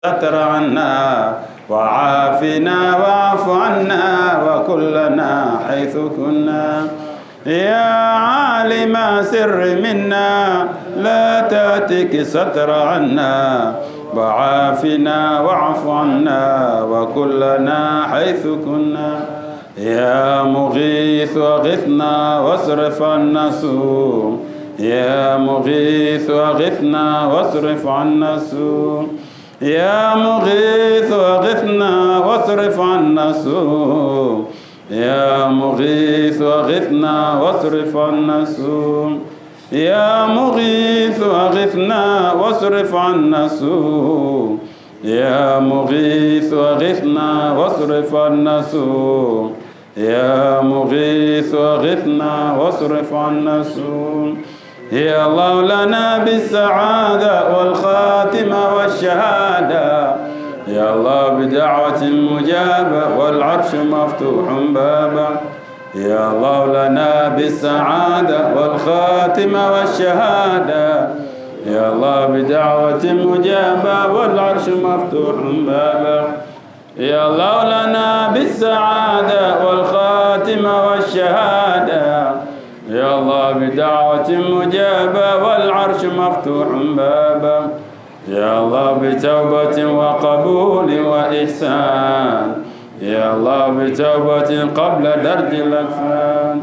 ستر عنا وعافنا واعف عنا وكلنا حيث كنا يا عالم سر منا لا تأتك ستر عنا وعافنا واعف عنا وكلنا حيث كنا يا مغيث أغثنا واصرف عنا السوء يا مغيث أغثنا واصرف عنا السوء يا مغيث أغثنا واصرف عنا السوء يا مغيث أغثنا واصرف عنا السوء يا مغيث أغثنا واصرف عنا السوء يا مغيث أغثنا واصرف عنا السوء يا مغيث أغثنا واصرف عنا السوء يا الله لنا بالسعادة والخاتمة والشهادة يا الله بدعوة مجابة والعرش مفتوح بابا يا الله لنا بالسعادة والخاتمة والشهادة يا الله بدعوة مجابة والعرش مفتوح بابا يا الله لنا بالسعادة والخاتمة والشهادة يا الله بدعوة مجابة والعرش مفتوح بابا يا الله بتوبة وقبول وإحسان يا الله بتوبة قبل درج الأكفان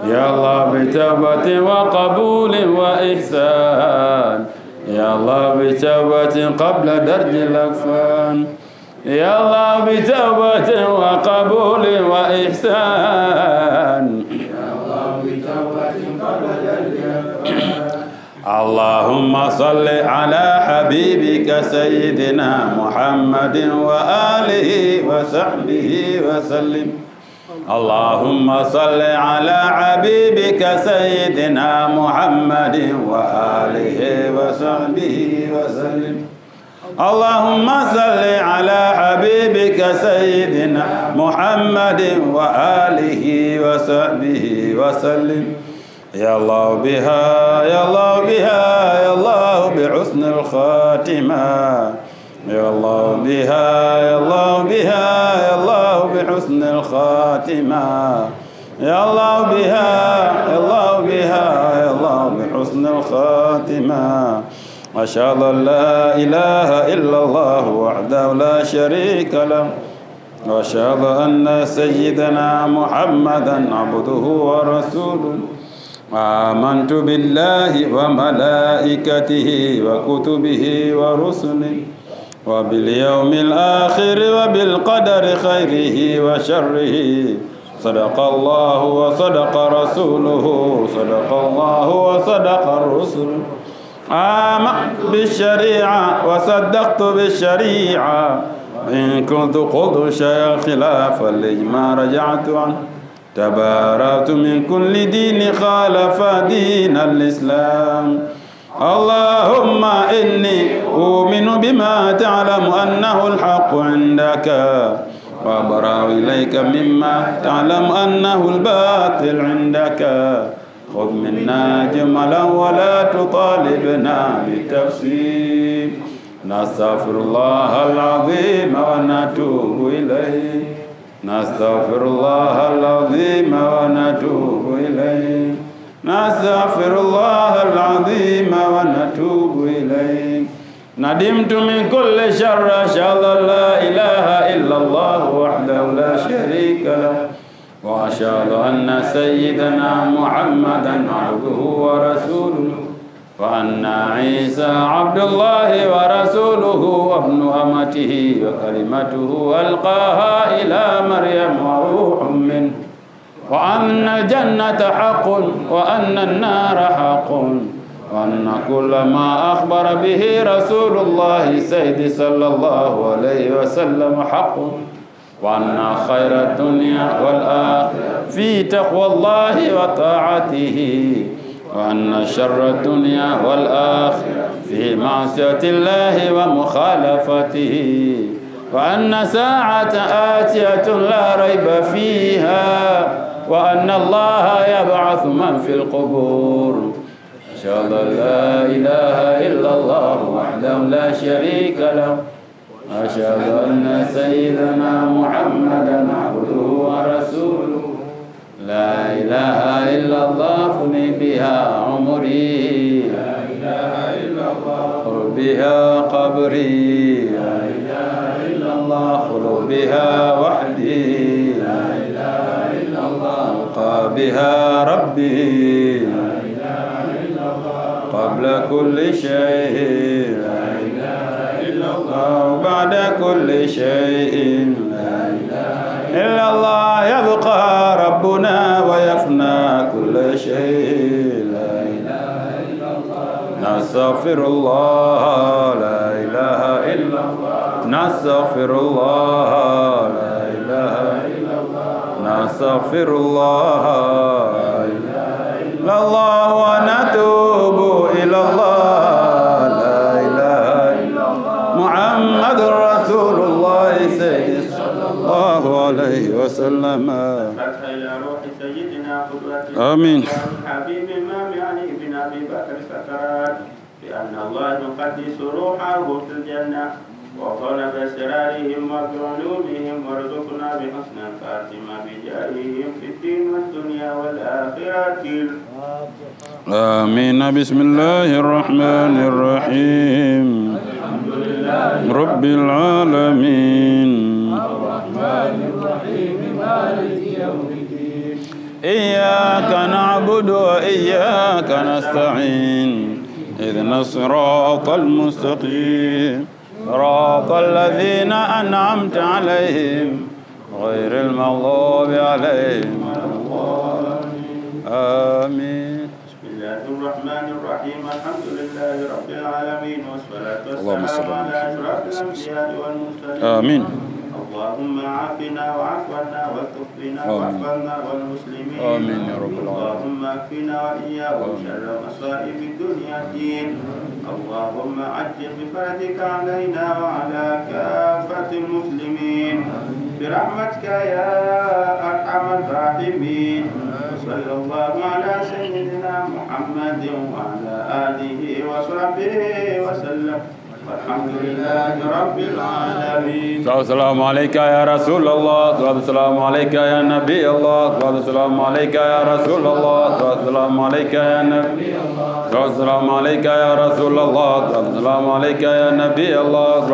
يا الله بتوبة وقبول وإحسان يا الله بتوبة قبل درج الأكفان يا الله بتوبة وقبول وإحسان اللهم صل على حبيبك سيدنا محمد وآله وصحبه وسلم اللهم صل على حبيبك سيدنا محمد وآله وصحبه وسلم اللهم صل على حبيبك سيدنا محمد وآله وصحبه وسلم يا الله بها يا الله بها يا الله بحسن الخاتمة يا الله بها يا الله بها يا الله بحسن الخاتمة يا الله بها يا الله بها يا الله بحسن الخاتمة أشهد أن لا إله إلا الله وحده لا شريك له وأشهد أن سيدنا محمدا عبده ورسوله آمنت بالله وملائكته وكتبه ورسله وباليوم الآخر وبالقدر خيره وشره صدق الله وصدق رسوله صدق الله وصدق الرسل آمنت بالشريعة وصدقت بالشريعة إن كنت قلت شيئا خلاف الإجماع رجعت عنه تبارأت من كل دين خالف دين الإسلام اللهم إني أؤمن بما تعلم أنه الحق عندك وأبرأ إليك مما تعلم أنه الباطل عندك خذ منا جملا ولا تطالبنا بالتفصيل نستغفر الله العظيم ونتوب إليه نستغفر الله العظيم ونتوب إليه نستغفر الله العظيم ونتوب إليه ندمت من كل شر أشهد أن لا إله إلا الله وحده لا شريك له وأشهد أن سيدنا محمدا عبده ورسوله وأن عيسى عبد الله ورسوله وابن أمته وكلمته ألقاها إلى مريم وروح منه وأن الجنة حق وأن النار حق وأن كل ما أخبر به رسول الله سيد صلى الله عليه وسلم حق وأن خير الدنيا والآخرة في تقوى الله وطاعته وأن شر الدنيا والآخرة في معصية الله ومخالفته وأن ساعة آتية لا ريب فيها وأن الله يبعث من في القبور أشهد أن لا إله إلا الله وحده لا شريك له أشهد أن سيدنا محمدا عبده ورسوله لا إله إلا الله أفني بها عمري لا إله إلا الله أخلو بها قبري لا إله إلا الله أخلو بها وحدي لا إله إلا الله ألقى بها ربي لا إله إلا الله قبل كل شيء لا إله إلا الله وبعد كل شيء لا إله إلا الله يبقى ربنا ويفنى كل شيء لا إله إلا الله نستغفر الله لا إله إلا الله نستغفر الله لا إله إلا الله نستغفر الله لا إله إلا الله ونتوب إلى الله لا إله إلا الله محمد رسول الله سيد صلى الله عليه وسلم فتح إلى روح سيدنا قدوة آمين حبيب إمام علي بن أبي بكر سكرات بأن الله يقدس روحه في الجنة وطلب سرارهم وبعلومهم وارزقنا بحسن الخاتمة بجاههم في الدين والدنيا والآخرة آمين بسم الله الرحمن الرحيم الحمد لله رب العالمين الرحمن الرحيم مالك يوم الدين إياك نعبد وإياك نستعين اهدنا الصراط المستقيم صراط الذين أنعمت عليهم غير المغضوب عليهم آمين بسم الله الرحمن الرحيم الحمد لله رب العالمين والصلاة اللهم صل والسلام على على أشرف الأنبياء والمرسلين آمين اللهم عافنا وعف عنا والطف بنا آمين. واحفظنا والمسلمين آمين يا رب العالمين. اللهم اكفنا وإياهم شر مصائب الدنيا الدين اللهم عجل بفرجك علينا وعلى كافة المسلمين برحمتك يا أرحم الراحمين صلى الله على سيدنا محمد وعلى آله وصحبه وسلم والحمد لله رب العالمين. السلام عليك يا رسول الله السلام عليك يا نبي الله السلام عليك يا رسول الله السلام عليك يا نبي الله السلام عليك يا رسول الله السلام عليك يا نبي الله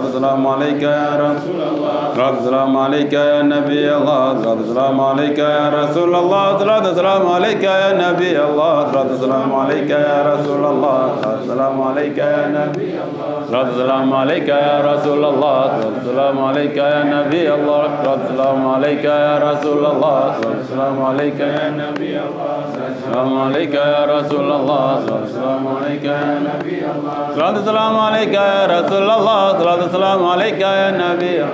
السلام عليك يا رسول الله السلام عليك يا نبي الله السلام عليك يا رسول الله السلام عليك يا نبي الله السلام عليك يا رسول الله السلام عليك يا نبي الله السلام عليك يا رسول الله السلام عليك يا نبي الله السلام عليك يا رسول الله السلام عليك يا نبي الله السلام عليك يا رسول الله السلام عليك يا نبي الله السلام عليك يا رسول الله السلام عليك يا نبي الله السلام عليك يا رسول الله السلام عليك يا نبي الله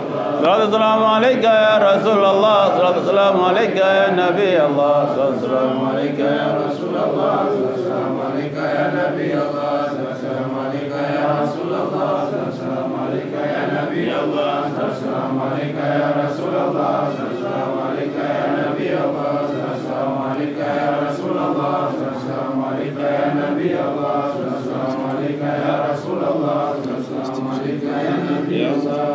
السلام عليك يا رسول الله السلام عليك يا نبي الله السلام عليك يا رسول الله السلام عليك يا نبي الله السلام عليك يا رسول الله السلام عليك يا نبي الله السلام عليك يا رسول الله السلام عليك يا نبي الله السلام عليك يا رسول الله السلام عليك يا نبي الله السلام عليك يا رسول الله السلام عليك يا نبي الله السلام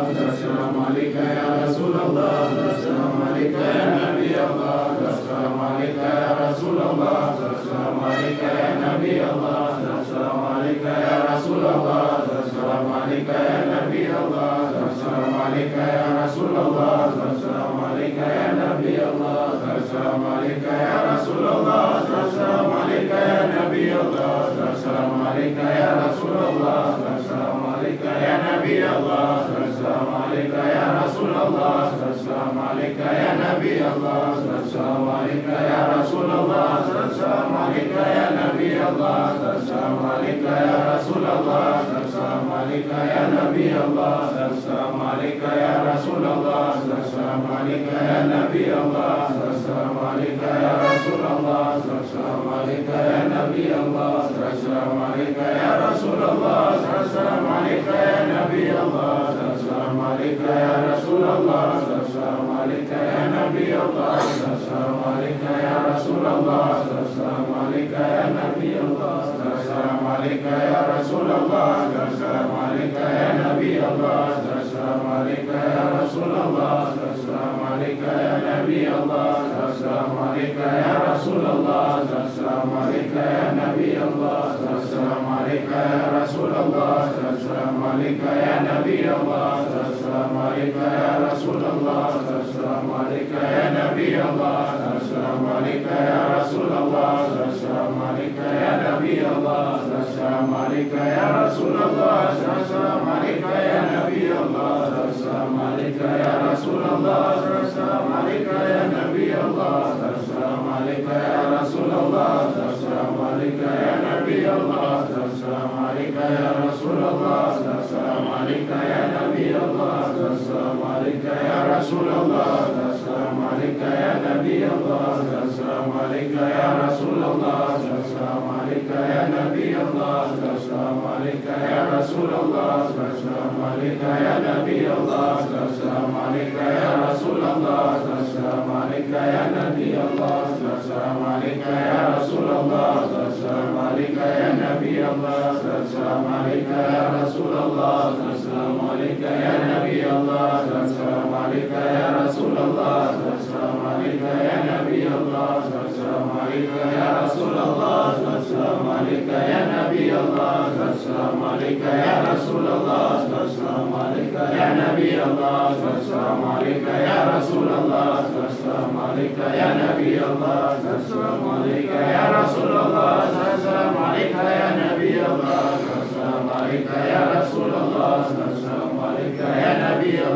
عليك يا رسول الله السلام عليك يا نبي الله السلام عليك يا رسول الله السلام عليك يا نبي الله السلام عليك يا رسول الله السلام عليك يا نبي الله السلام عليك يا رسول الله السلام عليك يا نبي الله السلام عليك يا رسول الله السلام عليك يا نبي الله السلام عليك يا رسول الله السلام عليك يا نبي الله السلام عليك يا رسول الله السلام عليك يا نبي الله السلام عليك يا رسول الله السلام عليك يا نبي الله السلام عليك يا رسول الله السلام عليك يا نبي الله السلام عليك يا رسول الله السلام عليك يا نبي الله السلام عليك يا رسول الله السلام عليك يا نبي الله السلام عليك يا رسول الله السلام عليك يا نبي الله السلام عليك يا رسول الله السلام عليك يا نبي الله السلام عليك يا رسول الله السلام عليك يا نبي الله السلام Assalamu alayka ya Rasulullah, assalamu alayka ya Nabi Allah, assalamu alayka ya Rasulullah, assalamu alayka ya Nabi Allah, assalamu alayka ya Rasulullah, assalamu alayka ya Nabi Allah, assalamu alayka ya Rasulullah, assalamu alayka ya Nabi Allah, assalamu alayka ya Rasulullah, assalamu alayka ya Nabi Allah, assalamu alayka ya Rasulullah, assalamu alayka ya Nabi Allah, assalamu alayka ya Rasulullah, assalamu alayka ya Nabi Allah, assalamu alayka ya Rasulullah, assalamu alayka ya Nabi Allah, assalamu alayka ya Rasulullah, assalamu alayka ya Nabi Allah, assalamu alayka ya Rasulullah, assalamu alayka ya Nabi Allah, assalamu alayka ya Rasulullah, assalamu alayka ya Nabi Allah, assalamu alayka ya Rasulullah, assalamu alayka ya Nabi Allah, assalamu alayka ya Rasulullah, assalamu alayka ya Nabi Allah, assalamu alayka ya Rasulullah, assalamu alayka ya Nabi Allah, assalamu alayka ya Rasulullah, assalamu alayka ya Nabi Allah, assalamu alayka ya Rasulullah, assalamu alayka ya Nabi Allah, assalamu alayka ya Rasulullah, assalamu alayka ya Nabi Allah, assalamu alayka ya Rasulullah, assalamu alayka ya Nabi Allah, assalamu alayka ya Rasulullah, assalamu alayka ya Nabi Allah, assalamu alayka ya Rasulullah, assalamu alayka ya Nabi Allah, assalamu alayka ya Rasulullah, assalamu alayka ya Nabi Allah, assalamu alayka ya Rasulullah, assalamu alayka ya Nabi Allah,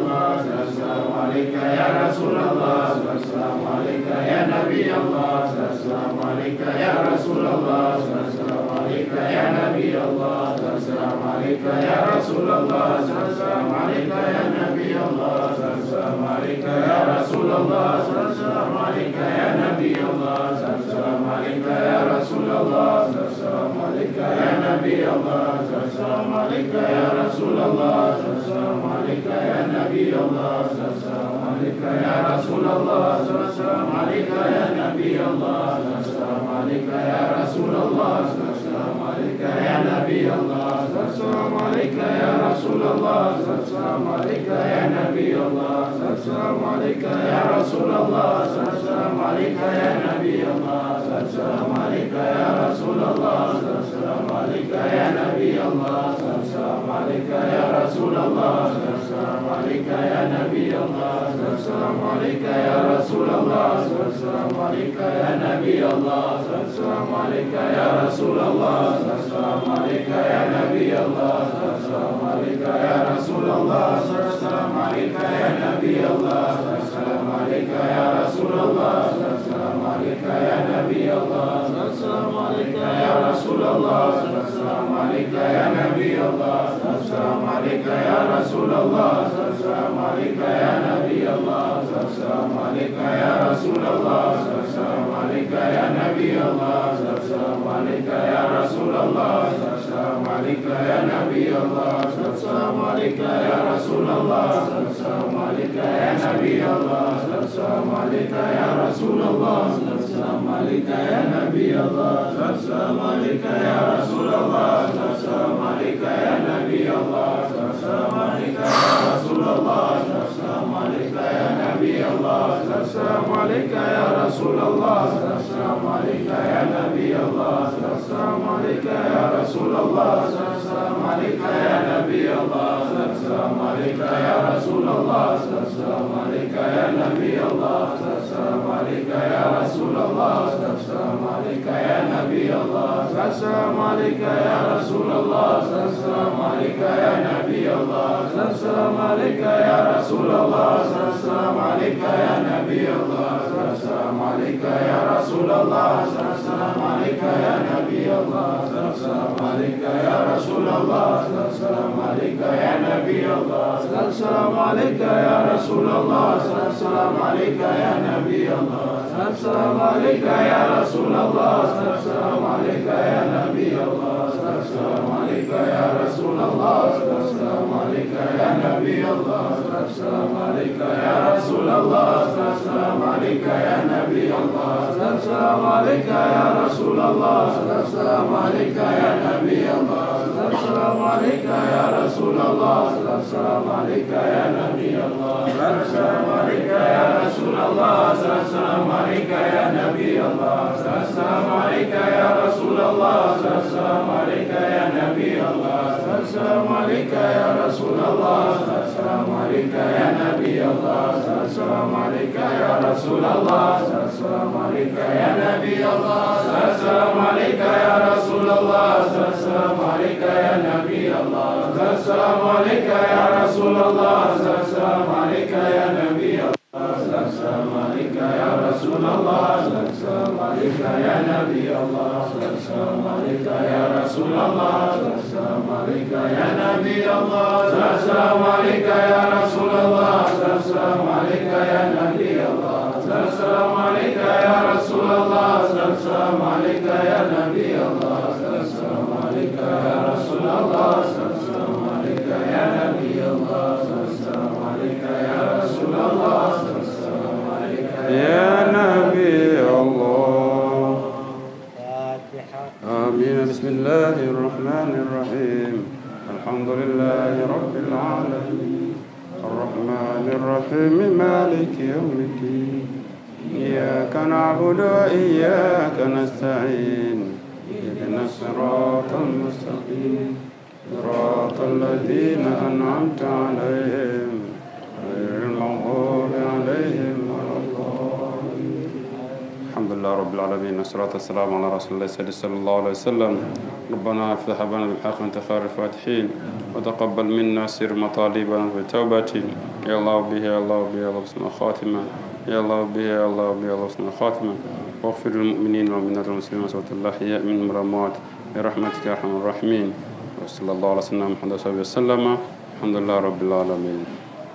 assalamu alayka ya Rasulullah, assalamu alayka ya Nabi Allah, assalamu alayka ya Rasulullah, assalamu alayka ya Nabi Allah, assalamu alayka ya Rasulullah, assalamu alayka ya Nabi Allah, assalamu alayka ya Rasulullah, assalamu alayka ya Nabi Allah, assalamu alayka ya Rasulullah, assalamu alayka ya Nabi Allah, assalamu alayka ya Rasulullah, assalamu alayka ya Nabi Allah, assalamu alayka ya Rasulullah, assalamu alayka ya Nabi Allah, assalamu alayka ya Rasulullah, assalamu alayka ya Nabi Allah, assalamu alayka ya Rasulullah, assalamu alayka ya Nabi Allah, assalamu alayka ya Rasulullah, assalamu alayka ya Nabi Allah, assalamu alayka ya Rasulullah, assalamu alayka ya Nabi Allah, assalamu alayka ya Rasulullah, assalamu alayka ya Nabi Allah, assalamu alayka ya Rasulullah, assalamu alayka ya Nabi Allah, assalamu alayka ya Rasulullah, assalamu alayka ya Nabi Allah, assalamu alayka ya Rasulullah, assalamu alayka ya Nabi Allah, assalamu alayka ya Rasulullah, assalamu alayka ya Nabi Allah, assalamu alayka ya Rasulullah, assalamu alayka ya Nabi Allah, assalamu alayka ya Rasulullah, assalamu alayka ya Nabi Allah, assalamu alayka ya Rasulullah, assalamu alayka ya Nabi Allah, assalamu alayka ya Rasulullah, assalamu alayka ya Nabi Allah, assalamu alayka ya Rasulullah, assalamu alayka ya Nabi Allah, assalamu alayka ya Rasulullah, assalamu alayka ya Nabi Allah, assalamu alayka ya Rasulullah, assalamu alayka ya Nabi Allah, assalamu alayka ya Rasulullah, assalamu alayka ya Nabi Allah, assalamu alayka ya Rasulullah, assalamu alayka ya Nabi Allah, assalamu alayka ya Rasulullah, assalamu alayka ya Nabi Allah, assalamu alayka ya Rasulullah, assalamu alayka ya Nabi Allah, assalamu alayka ya Rasulullah, assalamu alayka ya Nabi Allah, assalamu alayka ya Rasulullah, assalamu alayka ya Nabi Allah, assalamu alayka ya Rasulullah, assalamu alayka ya Nabi Allah, assalamu alayka ya Rasulullah, assalamu alayka ya Nabi Allah, assalamu alayka ya Rasulullah, assalamu alayka ya Nabi Allah, assalamu alayka ya Rasulullah, assalamu alayka ya Nabi Allah, assalamu alayka ya Rasulullah, assalamu alayka ya Nabi Allah, assalamu alayka ya Rasulullah. رسول الله السلام عليك يا نبي الله السلام عليك يا رسول الله السلام عليك يا نبي الله السلام عليك يا رسول الله السلام عليك يا نبي الله السلام عليك يا رسول الله السلام عليك يا نبي الله السلام عليك يا رسول الله السلام عليك يا نبي الله السلام عليك يا رسول الله السلام عليك يا نبي الله السلام عليك يا رسول الله السلام عليك يا نبي الله السلام عليك يا رسول الله السلام عليك يا نبي الله السلام عليك يا رسول الله السلام عليك يا نبي الله السلام عليك يا رسول الله السلام عليك يا نبي الله السلام عليك يا رسول الله السلام عليك يا نبي الله السلام عليك يا رسول الله السلام عليك يا نبي الله السلام عليك يا رسول الله السلام عليك يا نبي الله السلام عليك يا رسول الله السلام عليك يا نبي الله السلام عليك يا رسول الله السلام عليك يا نبي الله السلام عليك يا رسول الله السلام عليك يا نبي الله. آمين. بسم الله الرحمن الرحيم. الحمد لله رب العالمين الرحمن الرحيم مالك يوم الدين إياك نعبد وإياك نستعين اهدنا الصراط المستقيم صراط الذين أنعمت عليهم غير المغضوب عليهم ولا الضالين. الحمد لله رب العالمين والصلاة والسلام على رسول الله صلى الله عليه وسلم. ربنا افتح بنا بالحق من خير الفاتحين وتقبل منا سر مطالبنا بتوبة يا الله به يا الله به يا الله حسن خاتمة يا الله به يا الله به يا الله حسن خاتمة واغفر للمؤمنين والمؤمنات والمسلمين والمسلمات الأحياء منهم والأموات برحمتك يا أرحم الراحمين. وصلى الله على سيدنا محمد وصحبه وسلم. الحمد لله رب العالمين.